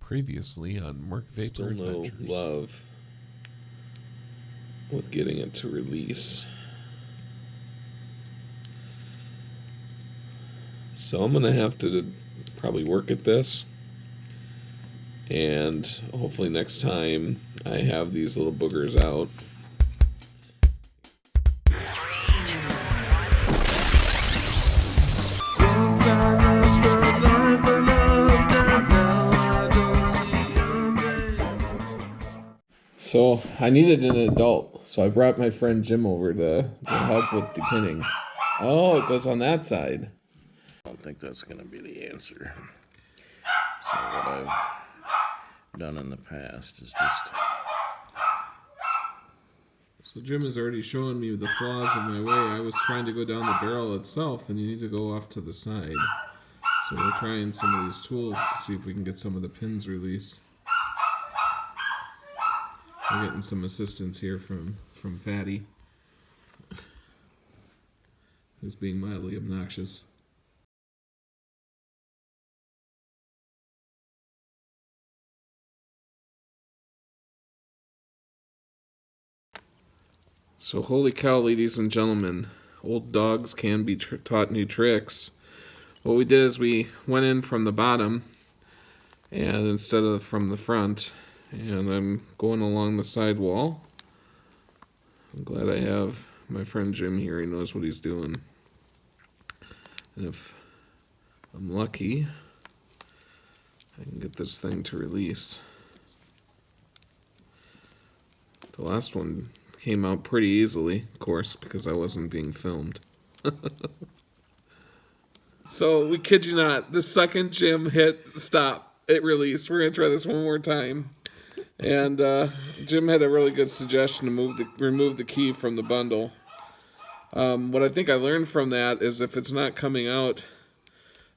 Previously on Merc Vapor Still no Adventures. love with getting it to release. So I'm going to have to probably work at this. And hopefully next time I have these little boogers out. So I needed an adult, so I brought my friend Jim over to help with the pinning. Oh, it goes on that side. I don't think that's going to be the answer. So what I've done in the past is just... So Jim is already showing me the flaws of my way. I was trying to go down the barrel itself, and you need to go off to the side. So we're trying some of these tools to see if we can get some of the pins released. We're getting some assistance here from Fatty, who's being mildly obnoxious. So holy cow, ladies and gentlemen, old dogs can be taught new tricks. What we did is we went in from the bottom and instead of from the front, and I'm going along the side wall. I'm glad I have my friend Jim here. He knows what he's doing. And if I'm lucky, I can get this thing to release. The last one came out pretty easily, of course, because I wasn't being filmed. So, we kid you not, the second Jim hit stop, it released. We're going to try this one more time. And Jim had a really good suggestion to remove the key from the bundle. What I think I learned from that is if it's not coming out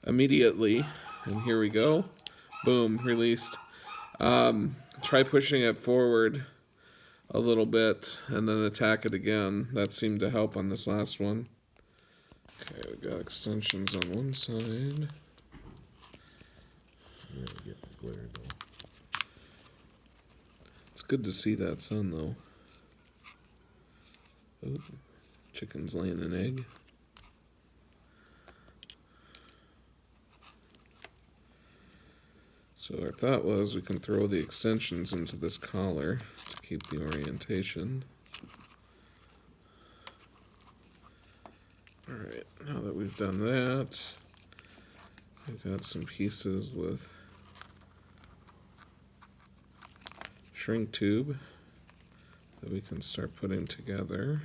immediately, and here we go, boom, released. Try pushing it forward a little bit and then attack it again. That seemed to help on this last one. Okay, we got extensions on one side. It's good to see that sun though. Oh, chicken's laying an egg. So our thought was we can throw the extensions into this collar to keep the orientation. Alright, now that we've done that, I've got some pieces with shrink tube that we can start putting together.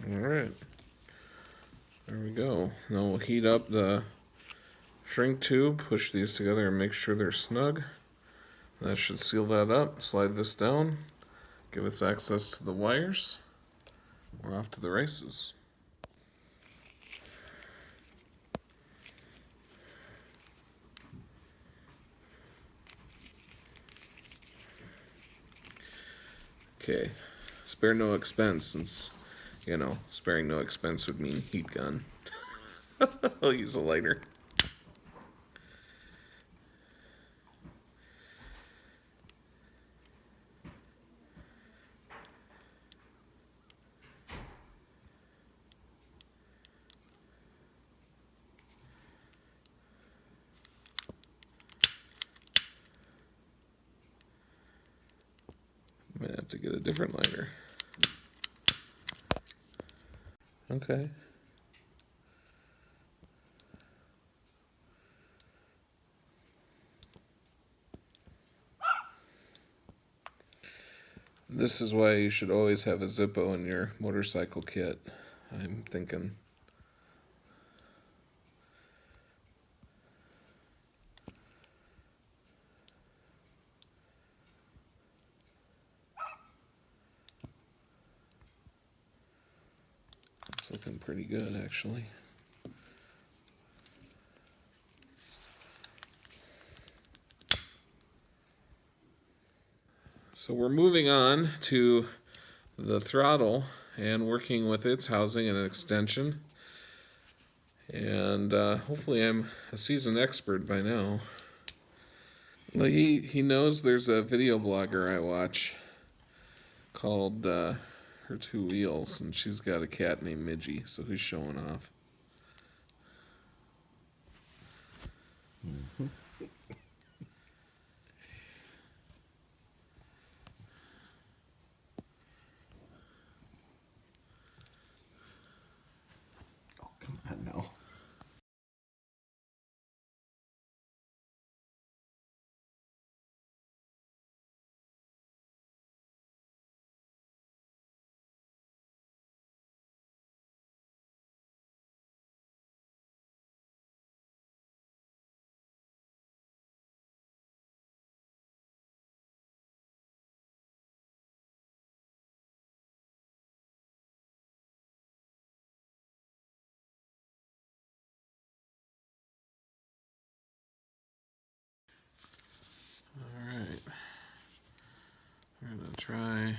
Alright, there we go. Now we'll heat up the shrink tube, push these together and make sure they're snug. That should seal that up. Slide this down, give us access to the wires. We're off to the races. Okay, spare no expense since, you know, sparing no expense would mean heat gun. I'll use a lighter. Might have to get a different lighter. Okay. This is why you should always have a Zippo in your motorcycle kit, I'm thinking. It's looking pretty good, actually. So we're moving on to the throttle and working with its housing and extension. And hopefully I'm a seasoned expert by now. Well, he knows there's a video blogger I watch called Her Two Wheels, and she's got a cat named Midgie, so he's showing off. Mm-hmm. Oh, come on now. Alright. We're going to try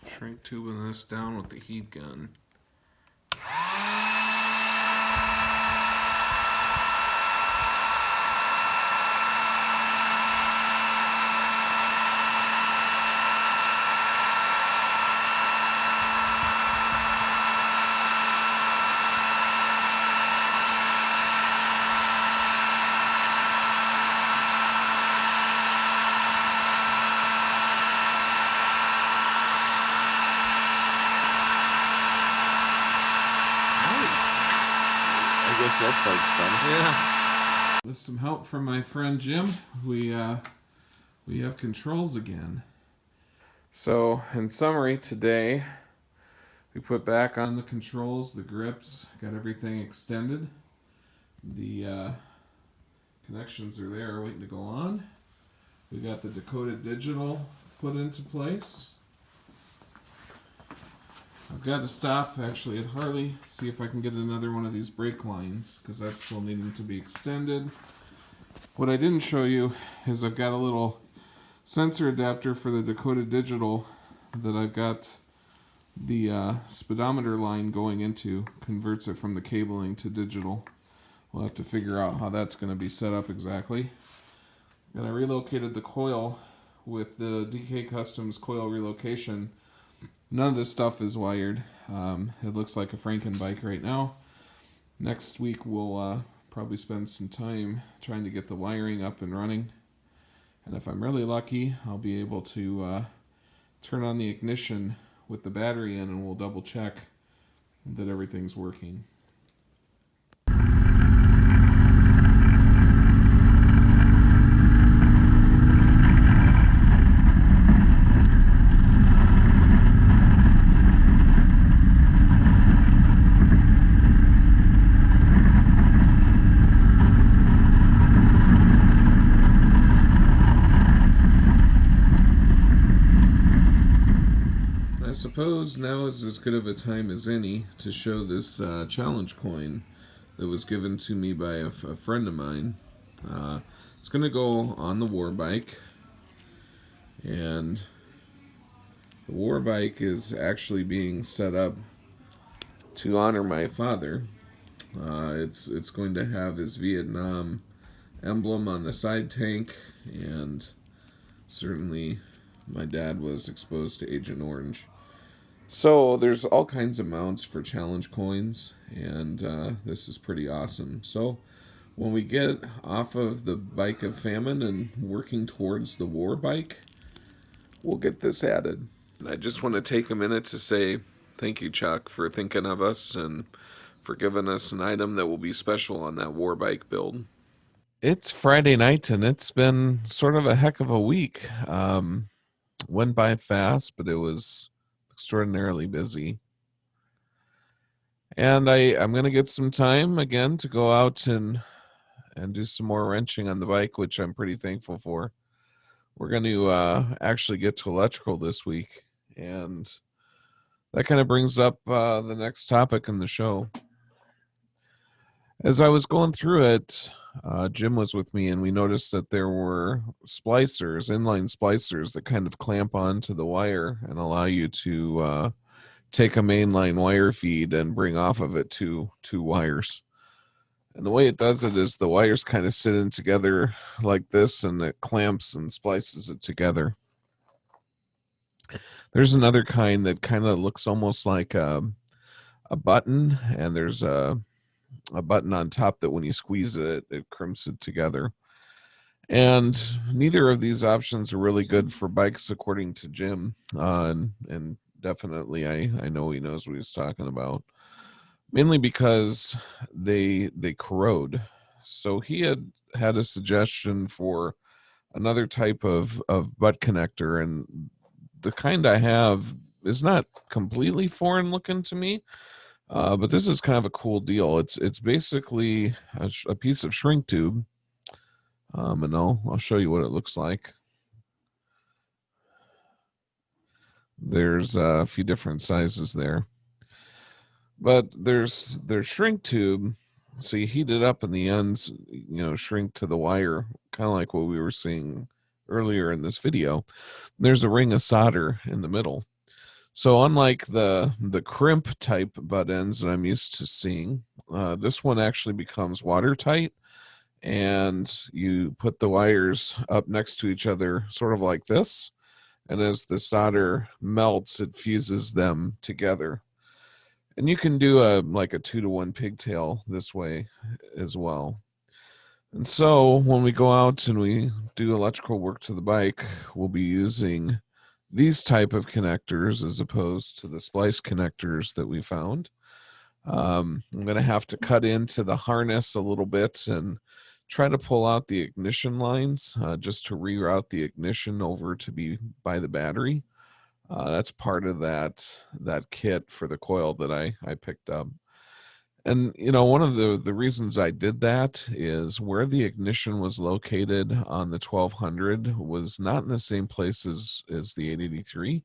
shrink tubing this down with the heat gun. I guess that part's done. Yeah. With some help from my friend Jim, we have controls again. So, in summary, today we put back on the controls, the grips, got everything extended. The connections are there waiting to go on. We got the decoded digital put into place. I've got to stop actually at Harley, see if I can get another one of these brake lines, because that's still needing to be extended. What I didn't show you is I've got a little sensor adapter for the decoded digital that I've got the speedometer line going into, converts it from the cabling to digital. We'll have to figure out how that's going to be set up exactly. And I relocated the coil with the DK Customs coil relocation. None of this stuff is wired. It looks like a Franken bike right now. Next week we'll probably spend some time trying to get the wiring up and running. And if I'm really lucky, I'll be able to turn on the ignition with the battery in, and we'll double check that everything's working. I suppose now is as good of a time as any to show this challenge coin that was given to me by a friend of mine. It's going to go on the war bike, and the war bike is actually being set up to honor my father. It's going to have his Vietnam emblem on the side tank, and certainly my dad was exposed to Agent Orange. So there's all kinds of mounts for challenge coins, and this is pretty awesome. So when we get off of the bike of famine and working towards the war bike, we'll get this added. And I just want to take a minute to say thank you, Chuck, for thinking of us and for giving us an item that will be special on that war bike build. It's Friday night, and it's been sort of a heck of a week. Went by fast, but it was extraordinarily busy. And I'm going to get some time again to go out and do some more wrenching on the bike, which I'm pretty thankful for. We're going to actually get to electrical this week, and that kind of brings up the next topic in the show. As I was going through it, Jim was with me, and we noticed that there were splicers, inline splicers, that kind of clamp onto the wire and allow you to take a mainline wire feed and bring off of it two wires. And the way it does it is the wires kind of sit in together like this, and it clamps and splices it together. There's another kind that kind of looks almost like a button, and there's a button on top that when you squeeze it, it crimps it together. And neither of these options are really good for bikes, according to Jim. And definitely, I know he knows what he's talking about. Mainly because they corrode. So he had a suggestion for another type of butt connector, and the kind I have is not completely foreign looking to me, but this is kind of a cool deal. It's basically a piece of shrink tube, and I'll show you what it looks like. There's a few different sizes there, but there's shrink tube. So you heat it up, and the ends, shrink to the wire, kind of like what we were seeing earlier in this video. There's a ring of solder in the middle. So unlike the crimp type butt ends that I'm used to seeing, this one actually becomes watertight, and you put the wires up next to each other, sort of like this. And as the solder melts, it fuses them together. And you can do a 2-to-1 pigtail this way as well. And so when we go out and we do electrical work to the bike, we'll be using these type of connectors as opposed to the splice connectors that we found. I'm going to have to cut into the harness a little bit and try to pull out the ignition lines just to reroute the ignition over to be by the battery. That's part of that kit for the coil that I picked up. And one of the reasons I did that is where the ignition was located on the 1200 was not in the same place as the 883,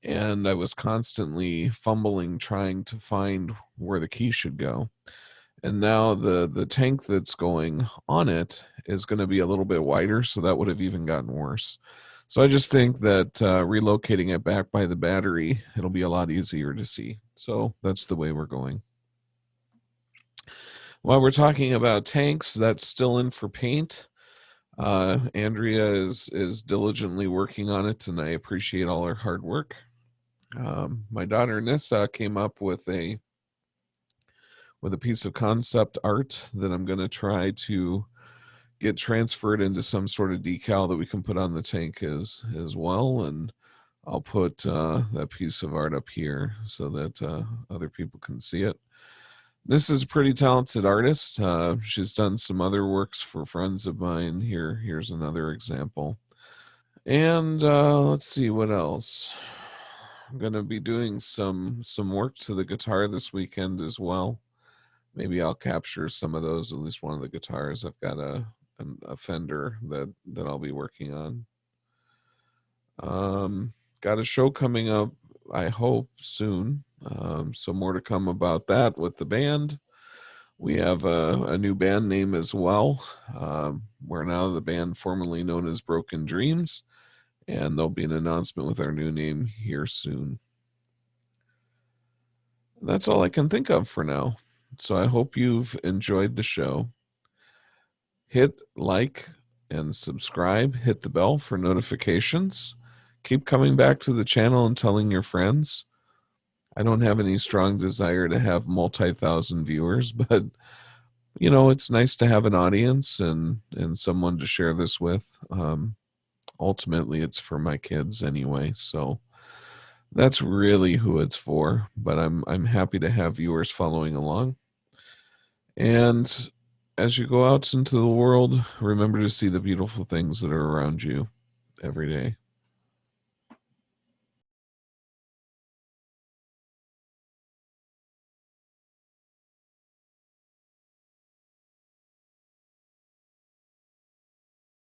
and I was constantly fumbling trying to find where the key should go. And now the tank that's going on it is going to be a little bit wider, so that would have even gotten worse. So I just think that relocating it back by the battery, it'll be a lot easier to see. So that's the way we're going. While we're talking about tanks, that's still in for paint. Andrea is diligently working on it, and I appreciate all her hard work. My daughter Nissa came up with a piece of concept art that I'm going to try to get transferred into some sort of decal that we can put on the tank as well. And I'll put that piece of art up here so that other people can see it. This is a pretty talented artist. She's done some other works for friends of mine. Here's another example. And let's see what else. I'm going to be doing some work to the guitar this weekend as well. Maybe I'll capture some of those, at least one of the guitars. I've got a Fender that I'll be working on. Got a show coming up, I hope, soon. So more to come about that with the band. We have a new band name as well. We're now the band formerly known as Broken Dreams, and there'll be an announcement with our new name here soon. That's all I can think of for now. So I hope you've enjoyed the show. Hit like and subscribe. Hit the bell for notifications. Keep coming back to the channel and telling your friends. I don't have any strong desire to have multi-thousand viewers, but it's nice to have an audience and someone to share this with. Ultimately, it's for my kids anyway, so that's really who it's for. But I'm happy to have viewers following along. And as you go out into the world, remember to see the beautiful things that are around you every day.